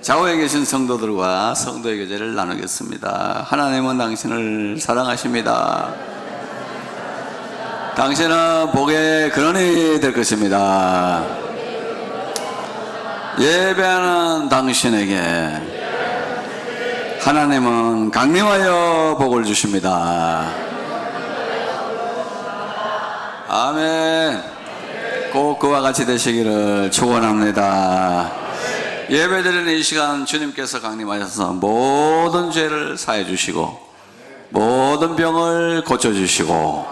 좌우에 계신 성도들과 성도의 교제를 나누겠습니다. 하나님은 당신을 사랑하십니다. 당신은 복의 근원이 될 것입니다. 예배하는 당신에게 하나님은 강림하여 복을 주십니다. 아멘. 꼭 그와 같이 되시기를 축원합니다. 예배드리는 이 시간 주님께서 강림하셔서 모든 죄를 사해 주시고 모든 병을 고쳐 주시고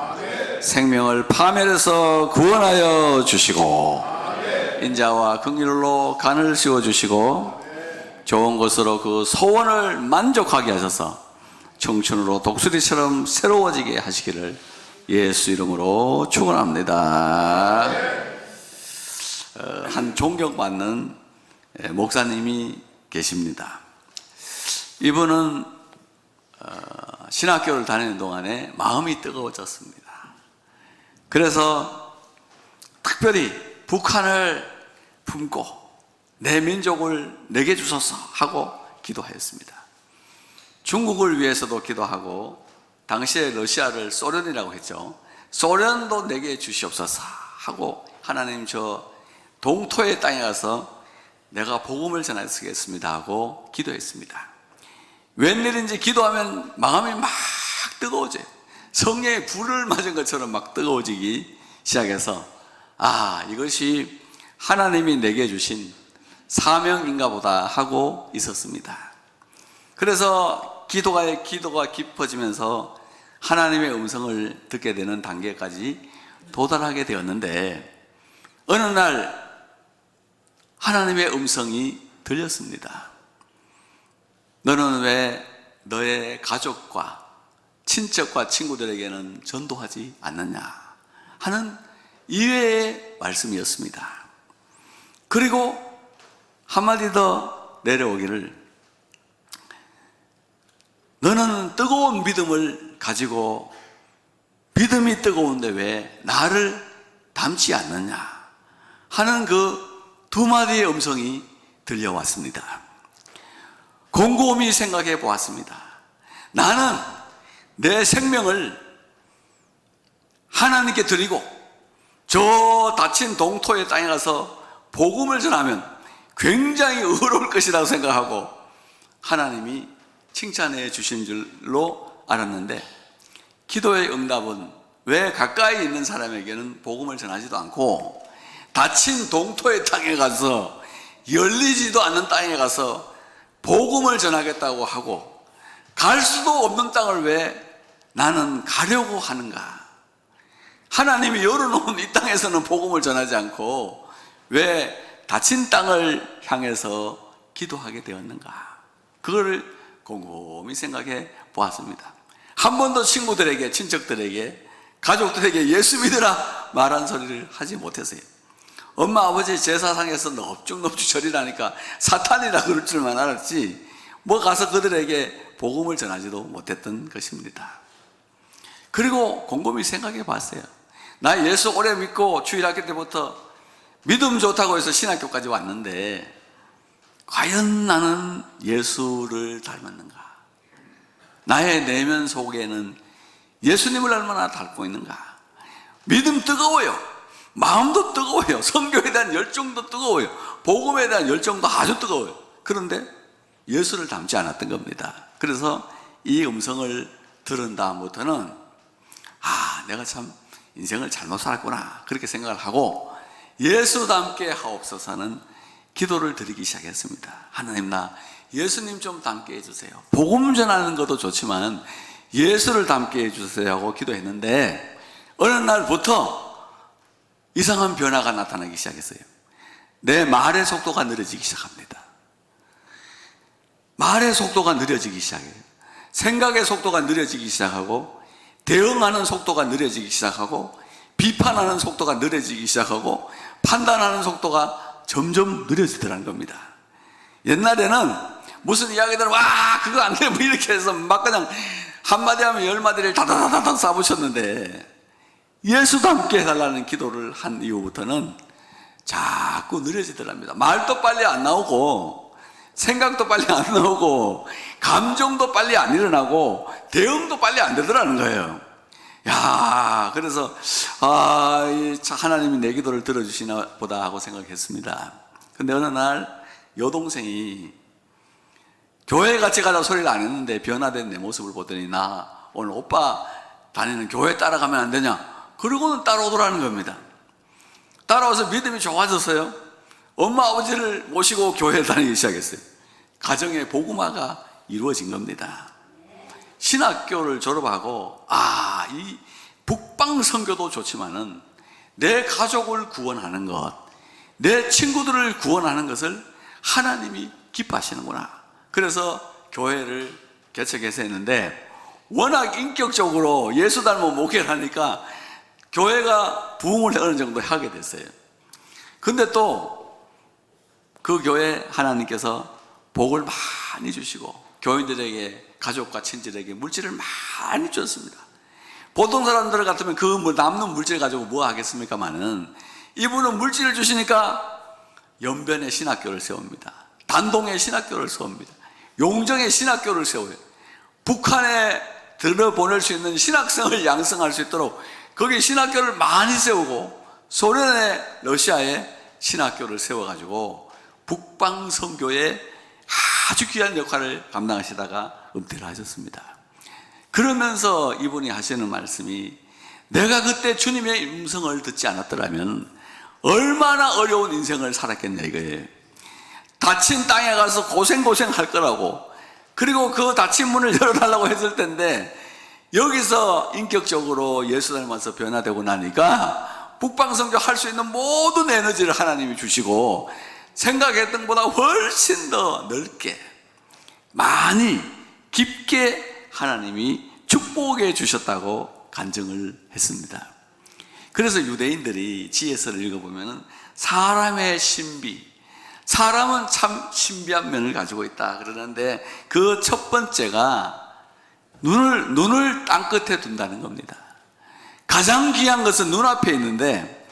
생명을 파멸해서 구원하여 주시고 인자와 긍휼로 간을 씌워 주시고 좋은 것으로 그 소원을 만족하게 하셔서 청춘으로 독수리처럼 새로워지게 하시기를 예수 이름으로 축원합니다. 한 존경받는 목사님이 계십니다. 이분은 신학교를 다니는 동안에 마음이 뜨거워졌습니다. 그래서 특별히 북한을 품고 내 민족을 내게 주소서 하고 기도하였습니다. 중국을 위해서도 기도하고 당시에 러시아를 소련이라고 했죠. 소련도 내게 주시옵소서 하고 하나님 저 동토의 땅에 가서 내가 복음을 전하겠습니다 하고 기도했습니다. 웬일인지 기도하면 마음이 막 뜨거워져요. 성령의 불을 맞은 것처럼 막 뜨거워지기 시작해서 이것이 하나님이 내게 주신 사명인가 보다 하고 있었습니다. 그래서 기도가 깊어지면서 하나님의 음성을 듣게 되는 단계까지 도달하게 되었는데 어느 날 하나님의 음성이 들렸습니다. 너는 왜 너의 가족과 친척과 친구들에게는 전도하지 않느냐 하는 이외의 말씀이었습니다. 그리고 한마디 더 내려오기를 너는 뜨거운 믿음을 가지고 믿음이 뜨거운데 왜 나를 닮지 않느냐 하는 그 두 마디의 음성이 들려왔습니다. 곰곰이 생각해 보았습니다. 나는 내 생명을 하나님께 드리고 저 다친 동토의 땅에 가서 복음을 전하면 굉장히 의로울 것이라고 생각하고 하나님이 칭찬해 주신 줄로 알았는데 기도의 응답은 왜 가까이 있는 사람에게는 복음을 전하지도 않고 다친 동토의 땅에 가서 열리지도 않는 땅에 가서 복음을 전하겠다고 하고 갈 수도 없는 땅을 왜 나는 가려고 하는가? 하나님이 열어놓은 이 땅에서는 복음을 전하지 않고 왜 다친 땅을 향해서 기도하게 되었는가? 그거를 곰곰이 생각해 보았습니다. 한 번도 친구들에게, 친척들에게, 가족들에게 예수 믿으라 말한 소리를 하지 못했어요. 엄마 아버지 제사상에서 넙죽넙죽 절이라니까 사탄이라 그럴 줄만 알았지 뭐 가서 그들에게 복음을 전하지도 못했던 것입니다. 그리고 곰곰이 생각해 봤어요. 나 예수 오래 믿고 주일학교 때부터 믿음 좋다고 해서 신학교까지 왔는데 과연 나는 예수를 닮았는가? 나의 내면 속에는 예수님을 얼마나 닮고 있는가? 믿음 뜨거워요. 마음도 뜨거워요. 선교에 대한 열정도 뜨거워요. 복음에 대한 열정도 아주 뜨거워요. 그런데 예수를 닮지 않았던 겁니다. 그래서 이 음성을 들은 다음부터는 내가 참 인생을 잘못 살았구나 그렇게 생각을 하고 예수 닮게 하옵소서는 기도를 드리기 시작했습니다. 하나님 나 예수님 좀 닮게 해주세요. 복음 전하는 것도 좋지만 예수를 닮게 해주세요 하고 기도했는데 어느 날부터 이상한 변화가 나타나기 시작했어요. 내 말의 속도가 느려지기 시작합니다. 말의 속도가 느려지기 시작해요. 생각의 속도가 느려지기 시작하고 대응하는 속도가 느려지기 시작하고 비판하는 속도가 느려지기 시작하고 판단하는 속도가 점점 느려지더라는 겁니다. 옛날에는 무슨 이야기들은 그거 안 돼 뭐 이렇게 해서 막 그냥 한마디 하면 10마디를 다다다다닥 쏴붙였는데 예수도 함께 해달라는 기도를 한 이후부터는 자꾸 느려지더랍니다. 말도 빨리 안 나오고 생각도 빨리 안 나오고 감정도 빨리 안 일어나고 대응도 빨리 안 되더라는 거예요. 야, 그래서 하나님이 내 기도를 들어주시나 보다 하고 생각했습니다. 근데 어느 날 여동생이 교회 같이 가자 소리를 안 했는데 변화된 내 모습을 보더니 나 오늘 오빠 다니는 교회 따라가면 안 되냐? 그러고는 따라오더라는 겁니다. 따라와서 믿음이 좋아졌어요. 엄마 아버지를 모시고 교회 다니기 시작했어요. 가정의 복음화가 이루어진 겁니다. 신학교를 졸업하고 이 북방 선교도 좋지만은 내 가족을 구원하는 것, 내 친구들을 구원하는 것을 하나님이 기뻐하시는구나. 그래서 교회를 개척해서 했는데 워낙 인격적으로 예수 닮은 목회를 하니까 교회가 부흥을 어느 정도 하게 됐어요. 근데 또 그 교회 하나님께서 복을 많이 주시고 교인들에게, 가족과 친지들에게 물질을 많이 줬습니다. 보통 사람들 같으면 그 남는 물질 가지고 뭐 하겠습니까마는 이분은 물질을 주시니까 연변에 신학교를 세웁니다. 단동에 신학교를 세웁니다. 용정에 신학교를 세워요. 북한에 들어보낼 수 있는 신학생을 양성할 수 있도록 거기 신학교를 많이 세우고 소련에, 러시아에 신학교를 세워가지고 북방 선교에 아주 귀한 역할을 감당하시다가 은퇴를 하셨습니다. 그러면서 이분이 하시는 말씀이 내가 그때 주님의 음성을 듣지 않았더라면 얼마나 어려운 인생을 살았겠냐 이거예요. 닫힌 땅에 가서 고생 할 거라고, 그리고 그 닫힌 문을 열어달라고 했을 텐데 여기서 인격적으로 예수 닮아서 변화되고 나니까 북방선교 할 수 있는 모든 에너지를 하나님이 주시고 생각했던 것보다 훨씬 더 넓게 많이 깊게 하나님이 축복해 주셨다고 간증을 했습니다. 그래서 유대인들이 지혜서를 읽어보면 사람의 신비, 사람은 참 신비한 면을 가지고 있다 그러는데 그 첫 번째가 눈을 땅끝에 둔다는 겁니다. 가장 귀한 것은 눈앞에 있는데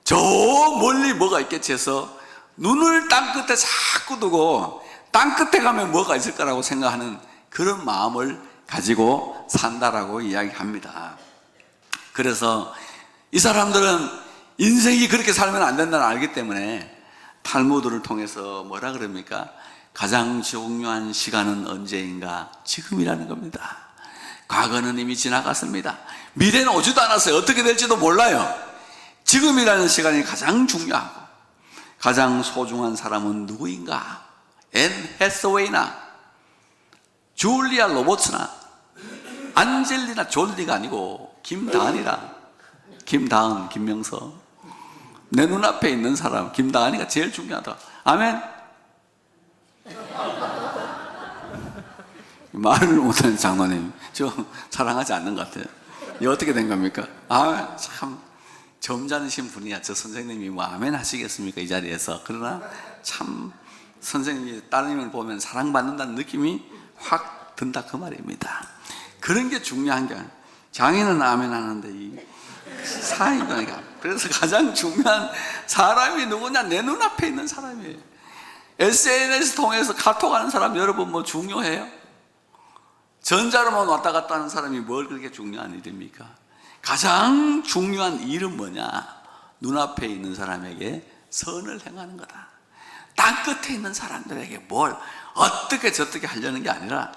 저 멀리 뭐가 있겠지 해서 눈을 땅끝에 자꾸 두고 땅끝에 가면 뭐가 있을 거라고 생각하는 그런 마음을 가지고 산다라고 이야기합니다. 그래서 이 사람들은 인생이 그렇게 살면 안 된다는 알기 때문에 탈무드를 통해서 뭐라 그럽니까? 가장 중요한 시간은 언제인가? 지금이라는 겁니다. 과거는 이미 지나갔습니다. 미래는 오지도 않았어요. 어떻게 될지도 몰라요. 지금이라는 시간이 가장 중요하고 가장 소중한 사람은 누구인가? 앤 해서웨이나 줄리아 로버츠나 안젤리나 졸리가 아니고 김다은이라. 김다은, 김명서. 내 눈앞에 있는 사람 김다은이가 제일 중요하다. 아멘. 말을 못하는 장로님 저 사랑하지 않는 것 같아요. 이거 어떻게 된 겁니까? 참 점잖으신 분이야. 저 선생님이 뭐 아멘 하시겠습니까 이 자리에서. 그러나 참 선생님이 따님을 보면 사랑받는다는 느낌이 확 든다 그 말입니다. 그런 게 중요한 게 아니에요. 장인은 아멘 하는데 이 사이가. 그래서 가장 중요한 사람이 누구냐? 내 눈앞에 있는 사람이에요. SNS 통해서 카톡하는 사람 여러분 뭐 중요해요? 전자로만 왔다 갔다 하는 사람이 뭘 그렇게 중요한 일입니까? 가장 중요한 일은 뭐냐? 눈앞에 있는 사람에게 선을 행하는 거다. 땅끝에 있는 사람들에게 뭘 어떻게 저떻게 하려는 게 아니라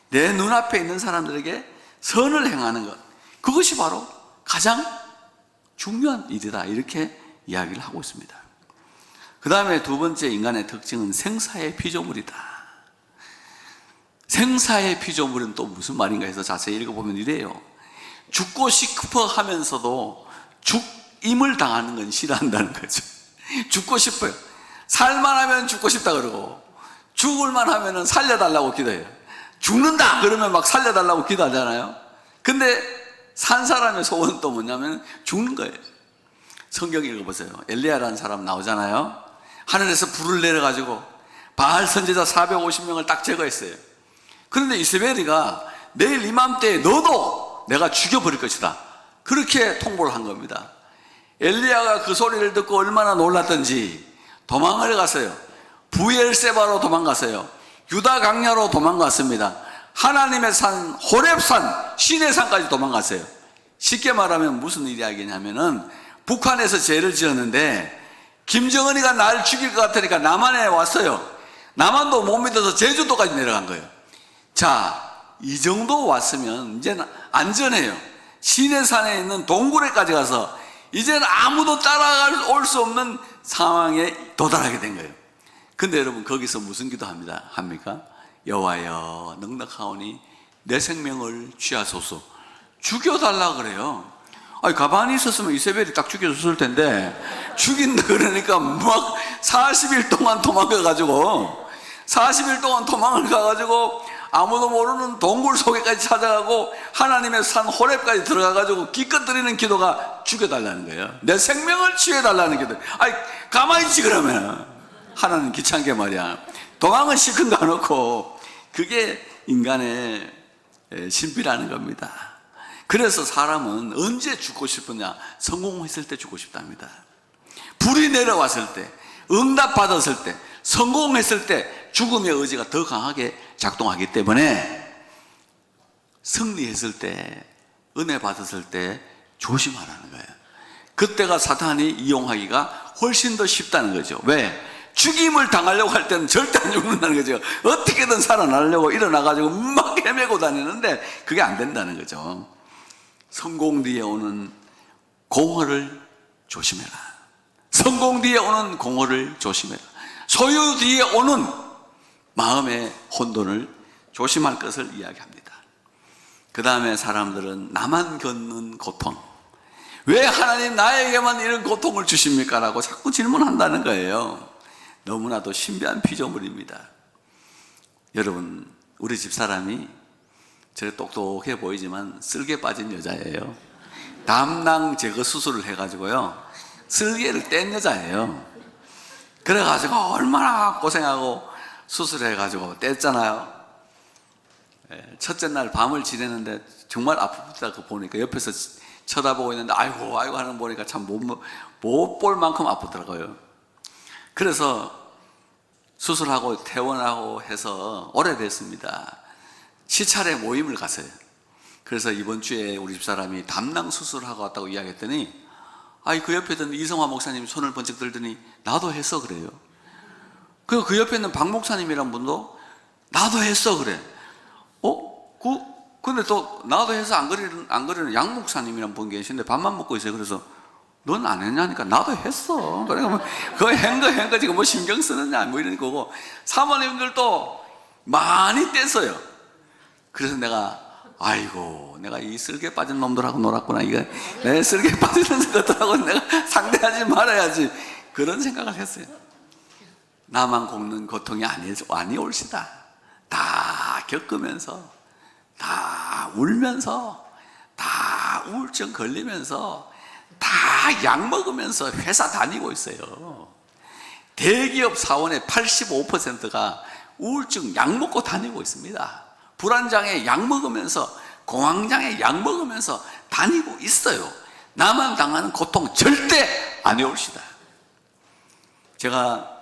내 눈앞에 있는 사람들에게 선을 행하는 것, 그것이 바로 가장 중요한 일이다 이렇게 이야기를 하고 있습니다. 그 다음에 두 번째 인간의 특징은 생사의 피조물이다. 생사의 피조물은 또 무슨 말인가 해서 자세히 읽어보면 이래요. 죽고 싶어 하면서도 죽임을 당하는 건 싫어한다는 거죠. 죽고 싶어요. 살만하면 죽고 싶다 그러고 죽을만 하면 살려달라고 기도해요. 죽는다 그러면 막 살려달라고 기도하잖아요. 근데 산 사람의 소원은 또 뭐냐면 죽는 거예요. 성경 읽어보세요. 엘리야라는 사람 나오잖아요. 하늘에서 불을 내려가지고 바알 선지자 450명을 딱 제거했어요. 그런데 이세벨이가 내일 이맘때에 너도 내가 죽여버릴 것이다 그렇게 통보를 한 겁니다. 엘리야가 그 소리를 듣고 얼마나 놀랐던지 도망을 갔어요. 부엘세바로 도망갔어요. 유다 강야로 도망갔습니다. 하나님의 산 호렙산 시내산까지 도망갔어요. 쉽게 말하면 무슨 이야기냐면은 북한에서 죄를 지었는데 김정은이가 날 죽일 것 같으니까 남한에 왔어요. 남한도 못 믿어서 제주도까지 내려간 거예요. 자, 이 정도 왔으면 이제는 안전해요. 시내산에 있는 동굴에까지 가서 이제는 아무도 따라올 수 없는 상황에 도달하게 된 거예요. 근데 여러분, 거기서 무슨 합니까? 여호와여, 넉넉하오니 내 생명을 취하소서. 죽여달라 그래요. 아니, 가만히 있었으면 이세벨이 딱 죽여줬을 텐데, 죽인다 그러니까 막 40일 동안 도망가가지고, 40일 동안 도망을 가가지고, 아무도 모르는 동굴 속에까지 찾아가고, 하나님의 산 호렙까지 들어가가지고, 기껏 드리는 기도가 죽여달라는 거예요. 내 생명을 취해달라는 기도. 아니, 가만히 있지, 그러면. 하나님 귀찮게 말이야. 도망은 시큰 거 놓고, 그게 인간의 신비라는 겁니다. 그래서 사람은 언제 죽고 싶으냐? 성공했을 때 죽고 싶답니다. 불이 내려왔을 때, 응답받았을 때, 성공했을 때 죽음의 의지가 더 강하게 작동하기 때문에 승리했을 때, 은혜 받았을 때 조심하라는 거예요. 그때가 사탄이 이용하기가 훨씬 더 쉽다는 거죠. 왜? 죽임을 당하려고 할 때는 절대 안 죽는다는 거죠. 어떻게든 살아나려고 일어나가지고 막 헤매고 다니는데 그게 안 된다는 거죠. 성공 뒤에 오는 공허를 조심해라. 성공 뒤에 오는 공허를 조심해라. 소유 뒤에 오는 마음의 혼돈을 조심할 것을 이야기합니다. 그 다음에 사람들은 나만 겪는 고통, 왜 하나님 나에게만 이런 고통을 주십니까? 라고 자꾸 질문한다는 거예요. 너무나도 신비한 피조물입니다. 여러분, 우리 집사람이 저래 똑똑해 보이지만 쓸개 빠진 여자예요. 담낭 제거 수술을 해가지고요, 쓸개를 뗀 여자예요. 그래가지고 얼마나 고생하고 수술해가지고 뗐잖아요. 첫째 날 밤을 지내는데 정말 아프다 보니까 옆에서 쳐다보고 있는데 아이고 하는 거 보니까 참 못 볼 만큼 아프더라고요. 그래서 수술하고 퇴원하고 해서 오래됐습니다. 시찰에 모임을 갔어요. 그래서 이번 주에 우리 집사람이 담낭 수술하고 왔다고 이야기했더니, 그 옆에 있던 이성화 목사님이 손을 번쩍 들더니 나도 했어 그래요. 그리고 그 옆에 있는 박 목사님이란 분도 나도 했어 그래. 근데 또 나도 해서 안 그리는 양 목사님이란 분 계신데 밥만 먹고 있어요. 그래서 넌 안 했냐니까 나도 했어. 그러니까 뭐 그거 한 거 지금 뭐 신경 쓰느냐 뭐 이런 거고, 사모님들도 많이 뗐어요. 그래서 내가 내가 이 쓸개 빠진 놈들하고 놀았구나. 이거 내 쓸개 빠지는 것들하고 내가 상대하지 말아야지. 그런 생각을 했어요. 나만 겪는 고통이 아니 올시다. 다 겪으면서, 다 울면서, 다 우울증 걸리면서, 다 약 먹으면서 회사 다니고 있어요. 대기업 사원의 85%가 우울증 약 먹고 다니고 있습니다. 불안장애 약 먹으면서, 공황장애 약 먹으면서 다니고 있어요. 나만 당하는 고통 절대 안 해올시다. 제가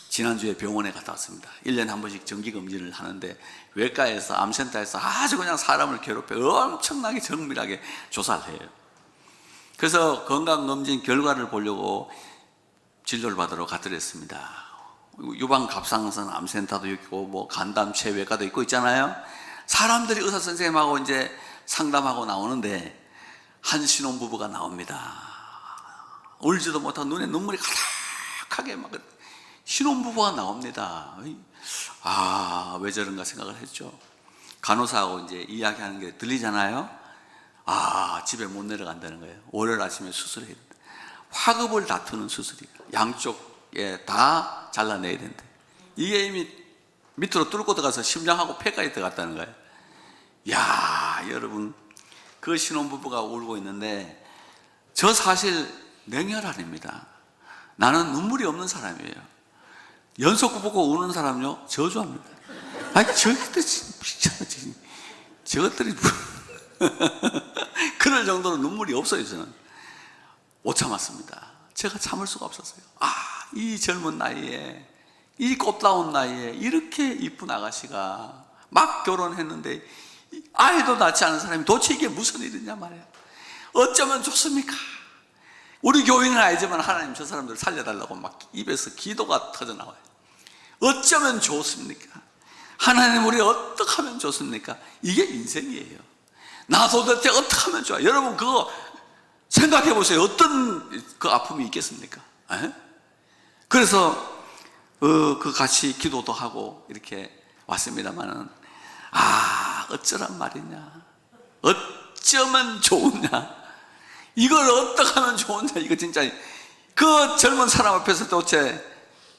지난주에 병원에 갔다 왔습니다. 1년에 한 번씩 정기검진을 하는데, 외과에서, 암센터에서 아주 그냥 사람을 괴롭혀 엄청나게 정밀하게 조사를 해요. 그래서 건강검진 결과를 보려고 진료를 받으러 갔더랬습니다. 유방갑상선 암센터도 있고, 뭐 간담 체외과도 있고 있잖아요. 사람들이 의사 선생님하고 이제 상담하고 나오는데, 한 신혼부부가 나옵니다. 울지도 못하고 눈에 눈물이 가득하게 막 신혼부부가 나옵니다. 왜 저런가 생각을 했죠. 간호사하고 이제 이야기하는 게 들리잖아요. 집에 못 내려간다는 거예요. 월요일 아침에 수술해야 된다. 화급을 다투는 수술이에요. 양쪽에 다 잘라내야 된다. 이게 이미 밑으로 뚫고 들어가서 심장하고 폐까지 들어갔다는 거예요. 여러분, 그 신혼부부가 울고 있는데, 저 사실 냉혈한입니다. 나는 눈물이 없는 사람이에요. 연속 보고 우는 사람요, 저주합니다. 저것들이 그럴 정도로 눈물이 없어요. 저는 못 참았습니다. 제가 참을 수가 없었어요. 이 젊은 나이에 이 꽃다운 나이에 이렇게 이쁜 아가씨가 막 결혼했는데 아이도 낳지 않은 사람이 도대체 이게 무슨 일이냐 말이에요. 어쩌면 좋습니까? 우리 교인은 알지만 하나님 저 사람들 살려달라고 막 입에서 기도가 터져나와요. 어쩌면 좋습니까? 하나님 우리 어떻게 하면 좋습니까? 이게 인생이에요. 나 도대체 어떻게 하면 좋아? 여러분 그거 생각해 보세요. 어떤 그 아픔이 있겠습니까? 에? 그래서 그 같이 기도도 하고 이렇게 왔습니다만은 어쩌란 말이냐, 어쩌면 좋으냐, 이걸 어떻게 하면 좋으냐, 이거 진짜 그 젊은 사람 앞에서 도대체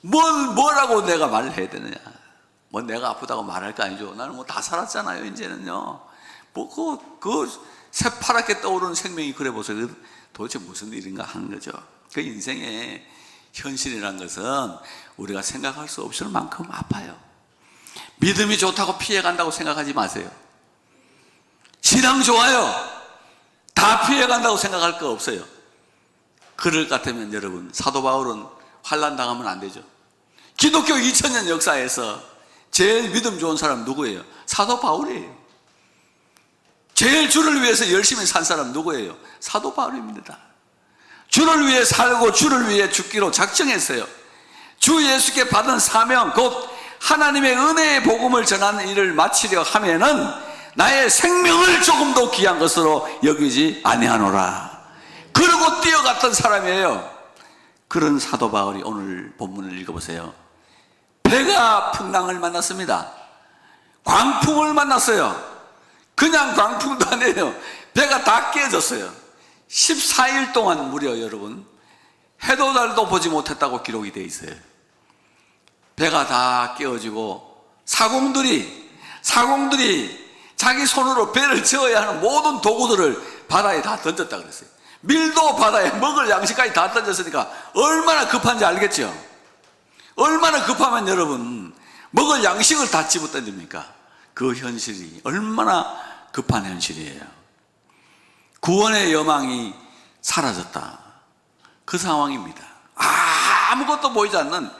뭐라고 내가 말을 해야 되느냐. 뭐 내가 아프다고 말할 거 아니죠. 나는 뭐 다 살았잖아요. 이제는요. 뭐 그 새파랗게 떠오르는 생명이 그래 보세요. 도대체 무슨 일인가 하는 거죠. 그 인생의 현실이라는 것은 우리가 생각할 수 없을 만큼 아파요. 믿음이 좋다고 피해간다고 생각하지 마세요. 신앙 좋아요. 다 피해간다고 생각할 거 없어요. 그럴 것 같으면 여러분, 사도 바울은 환난 당하면 안 되죠. 기독교 2000년 역사에서 제일 믿음 좋은 사람 누구예요? 사도 바울이에요. 제일 주를 위해서 열심히 산 사람 누구예요? 사도 바울입니다. 주를 위해 살고 주를 위해 죽기로 작정했어요. 주 예수께 받은 사명, 곧 하나님의 은혜의 복음을 전하는 일을 마치려 하면은 나의 생명을 조금도 귀한 것으로 여기지 아니하노라. 그러고 뛰어갔던 사람이에요. 그런 사도 바울이 오늘 본문을 읽어보세요. 배가 풍랑을 만났습니다. 광풍을 만났어요. 그냥 광풍도 아니에요. 배가 다 깨졌어요. 14일 동안 무려 여러분 해도 달도 보지 못했다고 기록이 되어 있어요. 배가 다 깨어지고 사공들이 자기 손으로 배를 저어야 하는 모든 도구들을 바다에 다 던졌다 그랬어요. 밀도 바다에 먹을 양식까지 다 던졌으니까 얼마나 급한지 알겠죠? 얼마나 급하면 여러분 먹을 양식을 다 집어 던집니까? 그 현실이 얼마나 급한 현실이에요. 구원의 여망이 사라졌다. 그 상황입니다. 아무것도 보이지 않는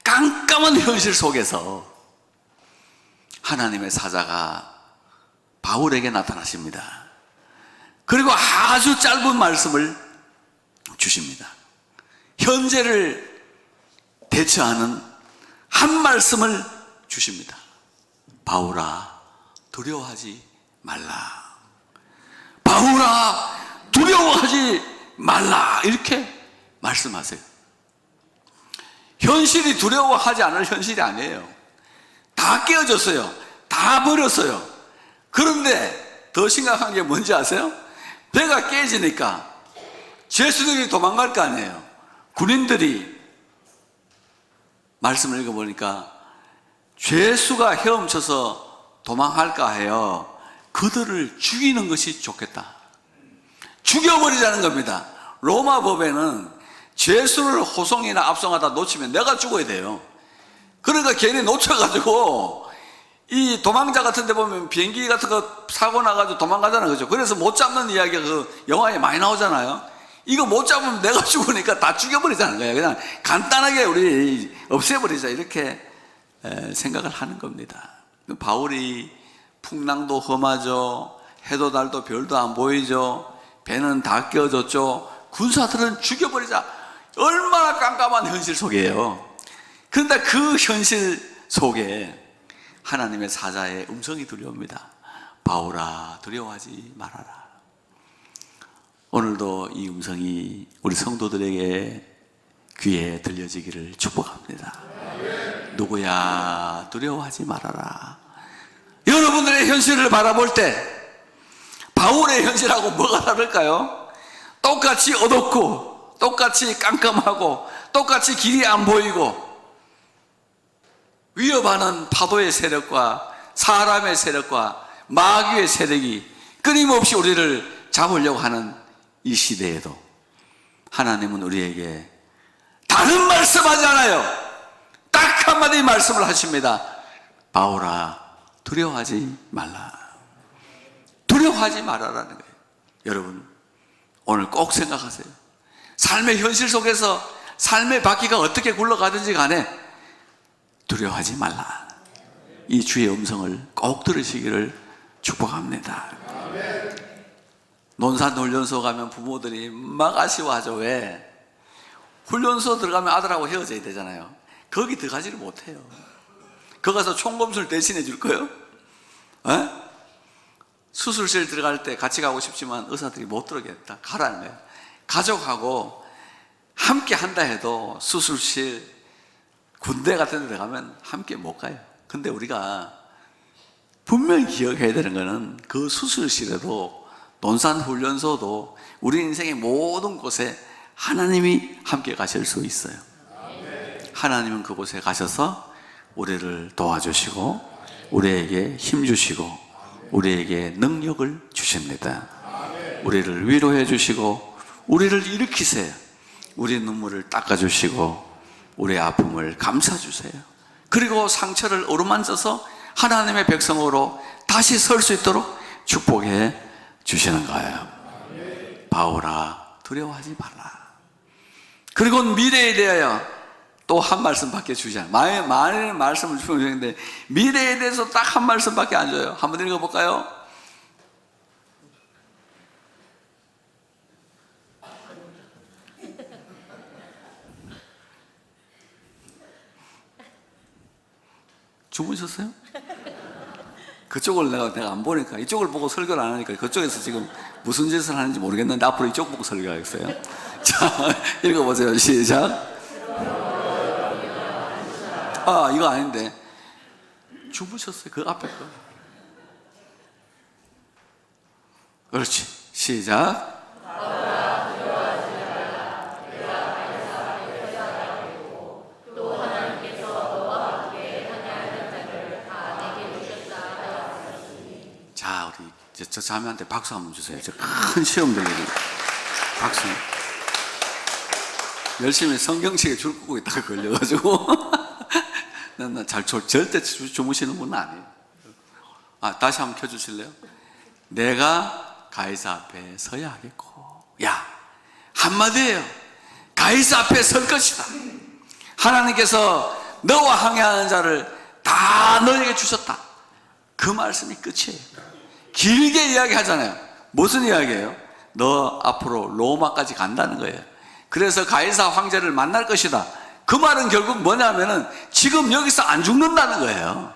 깜깜한 현실 속에서 하나님의 사자가 바울에게 나타나십니다. 그리고 아주 짧은 말씀을 주십니다. 현재를 대처하는 한 말씀을 주십니다. 바울아, 두려워하지 말라. 바울아, 두려워하지 말라. 이렇게 말씀하세요. 현실이 두려워하지 않을 현실이 아니에요. 다 깨어졌어요. 다 버렸어요. 그런데 더 심각한 게 뭔지 아세요? 배가 깨지니까 죄수들이 도망갈 거 아니에요. 군인들이 말씀을 읽어보니까 죄수가 헤엄쳐서 도망할까 해요. 그들을 죽이는 것이 좋겠다. 죽여버리자는 겁니다. 로마 법에는 죄수를 호송이나 압송하다 놓치면 내가 죽어야 돼요. 그러니까 괜히 놓쳐가지고 이 도망자 같은 데 보면 비행기 같은 거 사고 나가지고 도망가잖아요. 그죠? 그래서 못 잡는 이야기가 그 영화에 많이 나오잖아요. 이거 못 잡으면 내가 죽으니까 다 죽여버리자는 거예요. 그냥 간단하게 우리 없애버리자 이렇게 생각을 하는 겁니다. 바울이 풍랑도 험하죠. 해도 달도 별도 안 보이죠. 배는 다 깨어졌죠. 군사들은 죽여버리자. 얼마나 깜깜한 현실 속이에요. 그런데 그 현실 속에 하나님의 사자의 음성이 들려옵니다. 바울아, 두려워하지 말아라. 오늘도 이 음성이 우리 성도들에게 귀에 들려지기를 축복합니다. 누구야, 두려워하지 말아라. 여러분들의 현실을 바라볼 때 바울의 현실하고 뭐가 다를까요? 똑같이 어둡고 똑같이 깜깜하고 똑같이 길이 안 보이고 위협하는 파도의 세력과 사람의 세력과 마귀의 세력이 끊임없이 우리를 잡으려고 하는 이 시대에도 하나님은 우리에게 다른 말씀하지 않아요. 딱 한마디 말씀을 하십니다. 바울아, 두려워하지 말라. 두려워하지 말아라는 거예요. 여러분, 오늘 꼭 생각하세요. 삶의 현실 속에서 삶의 바퀴가 어떻게 굴러가든지 간에 두려워하지 말라. 이 주의 음성을 꼭 들으시기를 축복합니다. 논산훈련소 가면 부모들이 막 아쉬워하죠. 왜? 훈련소 들어가면 아들하고 헤어져야 되잖아요. 거기 들어가지를 못해요. 거기 가서 총검술 대신해 줄 거예요? 에? 수술실 들어갈 때 같이 가고 싶지만 의사들이 못 들어오겠다. 가라는 거예요. 가족하고 함께 한다 해도 수술실, 군대 같은 데 들어가면 함께 못 가요. 근데 우리가 분명히 기억해야 되는 거는 그 수술실에도 논산훈련소도 우리 인생의 모든 곳에 하나님이 함께 가실 수 있어요. 하나님은 그곳에 가셔서 우리를 도와주시고 우리에게 힘 주시고 우리에게 능력을 주십니다. 우리를 위로해 주시고 우리를 일으키세요. 우리 눈물을 닦아주시고 우리의 아픔을 감싸주세요. 그리고 상처를 어루만져서 하나님의 백성으로 다시 설 수 있도록 축복해 주시는 거예요. 바울아, 두려워하지 말라. 그리고 미래에 대하여 또 한 말씀밖에 주지 않아요. 많은 말씀을 주는데 미래에 대해서 딱 한 말씀밖에 안 줘요. 한번 읽어볼까요? 주무셨어요? 그쪽을 내가 안 보니까, 이쪽을 보고 설교를 안 하니까 그쪽에서 지금 무슨 짓을 하는지 모르겠는데 앞으로 이쪽 보고 설교하겠어요. 자, 읽어보세요. 시작. 아, 이거 아닌데. 주무셨어요. 그 앞에 거. 그렇지. 시작. 자, 우리 저 자매한테 박수 한번 주세요. 저 큰 시험 들리는 박수. 열심히 성경책에 줄 끄고 있다가 걸려가지고 난 절대 주무시는 분은 아니에요. 아, 다시 한번 켜주실래요? 내가 가이사 앞에 서야 하겠고, 야, 한마디예요. 가이사 앞에 설 것이다. 하나님께서 너와 항해하는 자를 다 너에게 주셨다. 그 말씀이 끝이에요. 길게 이야기하잖아요. 무슨 이야기예요? 너 앞으로 로마까지 간다는 거예요. 그래서 가이사 황제를 만날 것이다. 그 말은 결국 뭐냐면은 지금 여기서 안 죽는다는 거예요.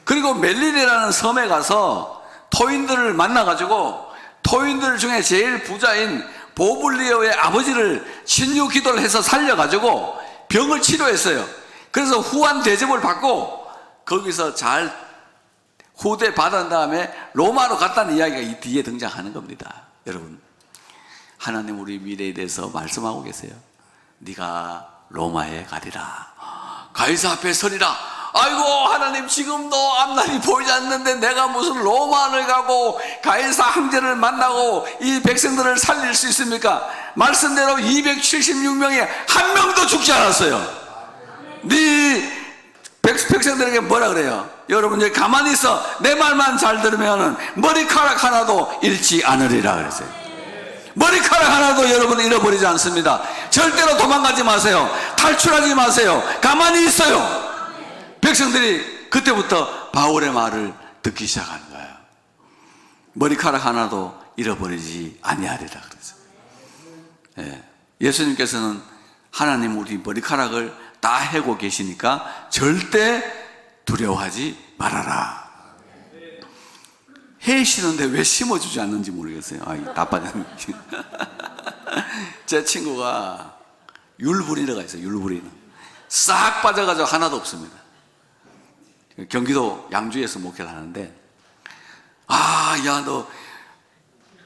그리고 멜릴이라는 섬에 가서 토인들을 만나가지고 토인들 중에 제일 부자인 보블리오의 아버지를 신유 기도를 해서 살려가지고 병을 치료했어요. 그래서 후한 대접을 받고 거기서 잘 후대 받은 다음에 로마로 갔다는 이야기가 이 뒤에 등장하는 겁니다. 여러분, 하나님 우리 미래에 대해서 말씀하고 계세요. 네가 로마에 가리라. 가이사 앞에 서리라. 아이고, 하나님 지금도 앞날이 보이지 않는데 내가 무슨 로마를 가고 가이사 황제를 만나고 이 백성들을 살릴 수 있습니까? 말씀대로 276명이 한 명도 죽지 않았어요. 네 백성들에게 뭐라 그래요? 여러분 이제 가만히 있어. 내 말만 잘 들으면 머리카락 하나도 잃지 않으리라 그랬어요. 머리카락 하나도 여러분 잃어버리지 않습니다. 절대로 도망가지 마세요. 탈출하지 마세요. 가만히 있어요. 백성들이 그때부터 바울의 말을 듣기 시작하는 거예요. 머리카락 하나도 잃어버리지 아니하리라 그랬어요. 예. 예수님께서는 하나님 우리 머리카락을 다 해고 계시니까 절대 두려워하지 말아라. 해시는데 왜 심어주지 않는지 모르겠어요. 나빠졌네. 제 친구가 율브리너가 있어요. 율브리너. 싹 빠져가지고 하나도 없습니다. 경기도 양주에서 목회를 하는데, 야, 너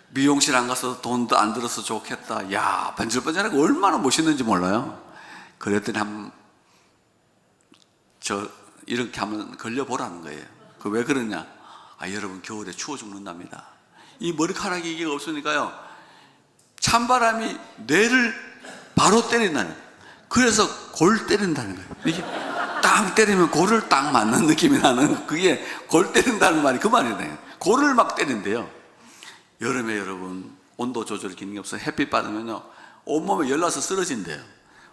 미용실 안 가서 돈도 안 들어서 좋겠다. 야, 번질번질하고 얼마나 멋있는지 몰라요. 그랬더니 이렇게 하면 걸려보라는 거예요. 그 왜 그러냐? 여러분 겨울에 추워 죽는답니다. 이 머리카락이 이게 없으니까요, 찬바람이 뇌를 바로 때린다는 거예요. 그래서 골 때린다는 거예요. 이게 딱 때리면 골을 딱 맞는 느낌이 나는, 그게 골 때린다는 말이 그 말이네요. 골을 막 때린대요. 여름에 여러분 온도 조절 기능이 없어 햇빛 받으면요 온몸에 열나서 쓰러진대요.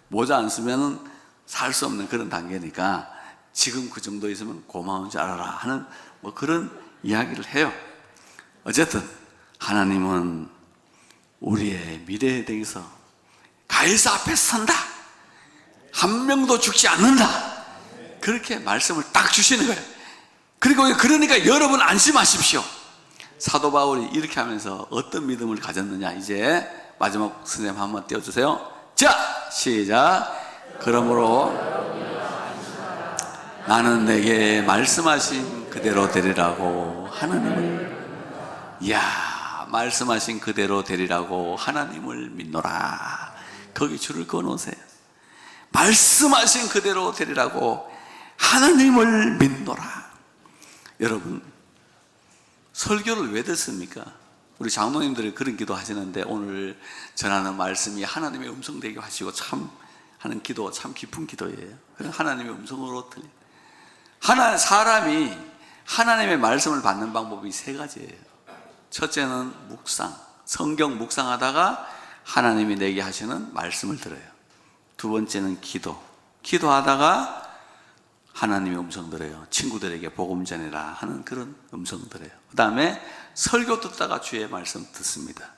모자 안 쓰면은 살 수 없는 그런 단계니까 지금 그 정도 있으면 고마운 줄 알아라 하는 뭐 그런 이야기를 해요. 어쨌든 하나님은 우리의 미래에 대해서 가이사 앞에 선다, 한 명도 죽지 않는다, 그렇게 말씀을 딱 주시는 거예요. 그리고 그러니까 여러분 안심하십시오. 사도 바울이 이렇게 하면서 어떤 믿음을 가졌느냐, 이제 마지막 선생님 한번 띄워주세요. 자, 시작. 그러므로 나는 내게 말씀하신 그대로 되리라고 하나님을, 이야, 말씀하신 그대로 되리라고 하나님을 믿노라. 거기 줄을 그어놓으세요. 말씀하신 그대로 되리라고 하나님을 믿노라. 여러분, 설교를 왜 듣습니까? 우리 장로님들이 그런 기도 하시는데, 오늘 전하는 말씀이 하나님의 음성 되게 하시고 참 하는 기도, 참 깊은 기도예요. 하나님의 음성으로 들려. 사람이 하나님의 말씀을 받는 방법이 세 가지예요. 첫째는 묵상, 성경 묵상하다가 하나님이 내게 하시는 말씀을 들어요. 두 번째는 기도하다가 하나님의 음성 들어요. 친구들에게 복음 전해라 하는 그런 음성 들어요. 그 다음에 설교 듣다가 주의 말씀 듣습니다.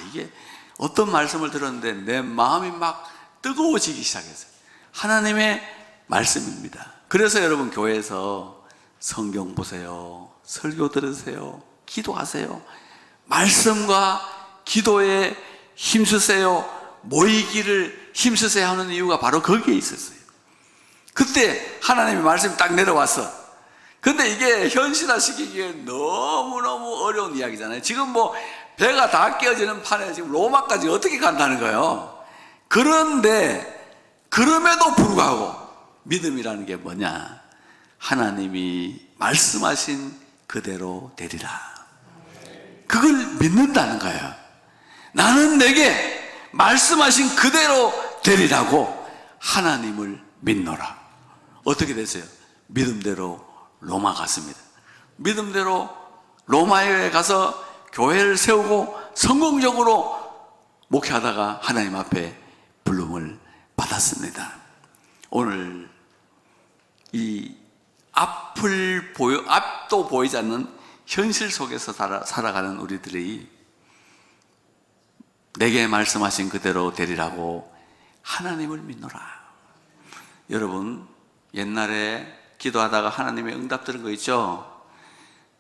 이게 어떤 말씀을 들었는데 내 마음이 막 뜨거워지기 시작했어요. 하나님의 말씀입니다. 그래서 여러분, 교회에서 성경 보세요, 설교 들으세요, 기도하세요, 말씀과 기도에 힘쓰세요, 모이기를 힘쓰세요 하는 이유가 바로 거기에 있었어요. 그때 하나님의 말씀이 딱 내려왔어. 근데 이게 현실화시키기에 너무너무 어려운 이야기잖아요. 지금 뭐 배가 다 깨어지는 판에 지금 로마까지 어떻게 간다는 거예요. 그런데 그럼에도 불구하고 믿음이라는 게 뭐냐? 하나님이 말씀하신 그대로 되리라. 그걸 믿는다는 거예요. 나는 내게 말씀하신 그대로 되리라고 하나님을 믿노라. 어떻게 됐어요? 믿음대로 로마 갔습니다. 믿음대로 로마에 가서 교회를 세우고 성공적으로 목회하다가 하나님 앞에 부름을 받았습니다. 오늘 이 앞도 보이지 않는 현실 속에서 살아가는 우리들이 내게 말씀하신 그대로 되리라고 하나님을 믿노라. 여러분, 옛날에 기도하다가 하나님의 응답 들은 거 있죠?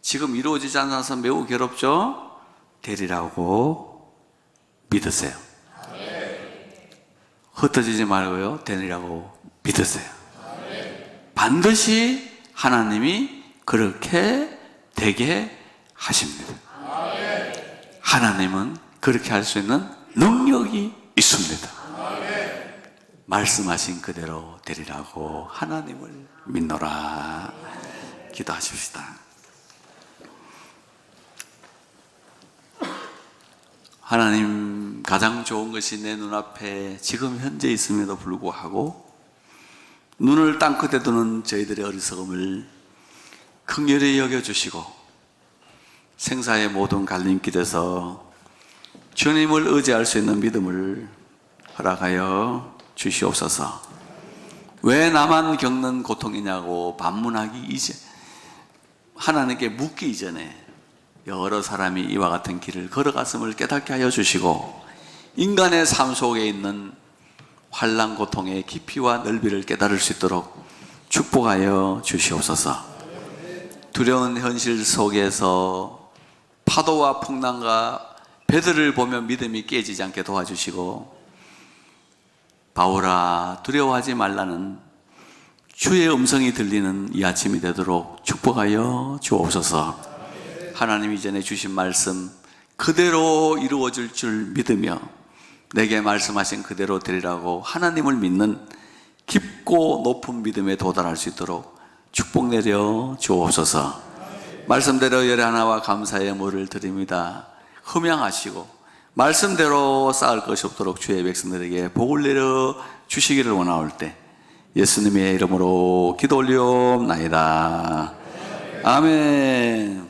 지금 이루어지지 않아서 매우 괴롭죠? 되리라고 믿으세요. 흩어지지 말고요, 되리라고 믿으세요. 반드시 하나님이 그렇게 되게 하십니다. 하나님은 그렇게 할 수 있는 능력이 있습니다. 말씀하신 그대로 되리라고 하나님을 믿노라. 기도하십시다. 하나님, 가장 좋은 것이 내 눈앞에 지금 현재 있음에도 불구하고 눈을 땅끝에 두는 저희들의 어리석음을 긍휼히 여겨주시고 생사의 모든 갈림길에서 주님을 의지할 수 있는 믿음을 허락하여 주시옵소서. 왜 나만 겪는 고통이냐고 반문하기 이제, 하나님께 묻기 이전에 여러 사람이 이와 같은 길을 걸어갔음을 깨닫게 하여 주시고 인간의 삶 속에 있는 환난 고통의 깊이와 넓이를 깨달을 수 있도록 축복하여 주시옵소서. 두려운 현실 속에서 파도와 풍랑과 배들을 보며 믿음이 깨지지 않게 도와주시고, 바울아 두려워하지 말라는 주의 음성이 들리는 이 아침이 되도록 축복하여 주옵소서. 하나님 이전에 주신 말씀 그대로 이루어질 줄 믿으며 내게 말씀하신 그대로 되리라고 하나님을 믿는 깊고 높은 믿음에 도달할 수 있도록 축복 내려 주옵소서. 말씀대로 열의 하나와 감사의 물을 드립니다. 흠양하시고 말씀대로 쌓을 것이 없도록 주의 백성들에게 복을 내려 주시기를 원하올 때 예수님의 이름으로 기도 올리옵나이다. 아멘.